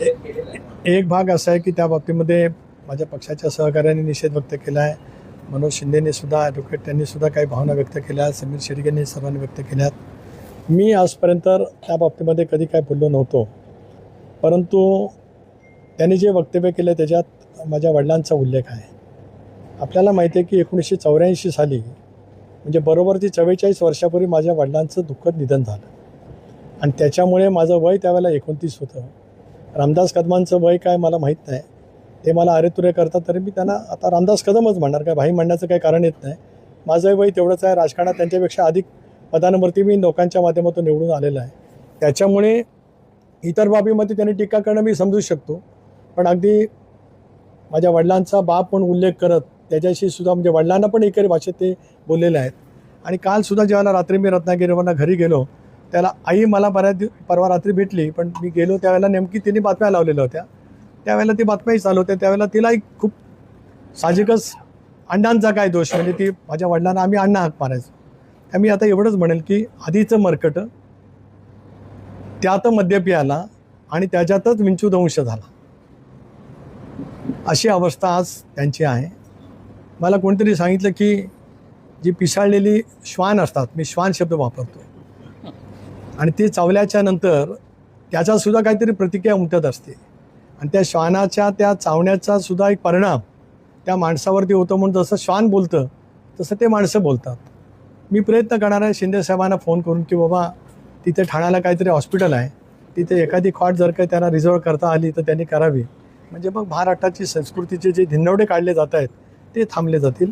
एक भाग असा आहे की त्या बाबतीमध्ये माझ्या पक्षाच्या सहकार्याने निषेध व्यक्त केला आहे. मनोज शिंदेने सुद्धा, ॲडव्होकेट त्यांनी सुद्धा काही भावना व्यक्त केल्या आहेत. समीर शेडगेंनी सर्वांनी व्यक्त केल्यात. मी आजपर्यंत त्या बाबतीमध्ये कधी काय बोललो नव्हतो, परंतु त्यांनी जे वक्तव्य केलं त्याच्यात माझ्या वडिलांचा उल्लेख आहे. आपल्याला माहिती आहे की 1984 साली, म्हणजे बरोबर ती 44 वर्षापूर्वी माझ्या वडिलांचं दुःखद निधन झालं आणि त्याच्यामुळे माझं वय त्यावेळेला 29 होतं. रामदास कदमांचं वय काय मला माहीत नाही, ते मला अरेतुरे करतात, तरी मी त्यांना आता रामदास कदमच म्हणणार, काय भाई म्हणण्याचं काही कारण येत नाही. माझं वय तेवढंच आहे. राजकारणात त्यांच्यापेक्षा अधिक पदांवरती मी लोकांच्या माध्यमातून निवडून आलेलं आहे. त्याच्यामुळे इतर बाबीमध्ये त्यांनी टीका करणं मी समजू शकतो, पण अगदी माझ्या वडिलांचा बाप म्हणून उल्लेख करत त्याच्याशी सुद्धा, म्हणजे वडिलांना पण एकरी भाषेत ते बोललेले आहेत. आणि कालसुद्धा जेव्हा रात्री मी रत्नागिरीवरनं घरी गेलो, त्याला आई मला परवा रात्री भेटली, पण मी गेलो त्यावेळेला नेमकी तिने बातम्या लावलेल्या होत्या. त्यावेळेला ती बातम्याही चालू होत्या. त्यावेळेला तिलाही खूप साहजिकच अण्णांचा काय दोष, म्हणजे ती माझ्या वडिलांना आम्ही अण्णा हाक मारायचो. त्या मी आता एवढंच म्हणेल की आधीचं मरकट त्यात मद्यपी आला आणि त्याच्यातच विंचूदंश झाला, अशी अवस्था आज त्यांची आहे. मला कोणतरी सांगितलं की जी पिसाळलेली श्वान असतात, मी श्वान शब्द वापरतो, आणि ते चावल्याच्या नंतर त्याचासुद्धा काहीतरी प्रतिक्रिया उमटत असते, आणि त्या श्वानाच्या त्या चावण्याचा सुद्धा एक परिणाम त्या माणसावरती होतो. म्हणून जसं श्वान बोलतं तसं ते माणसं बोलतात. मी प्रयत्न करणार आहे शिंदेसाहेबांना फोन करून की बाबा तिथे ठाण्याला काहीतरी हॉस्पिटल आहे, तिथे एखादी खॉट जर काही त्यांना रिझर्व करता आली तर त्यांनी करावी, म्हणजे मग महाराष्ट्राची संस्कृतीचे जे धिंडवडे काढले जात आहेत ते थांबले जातील.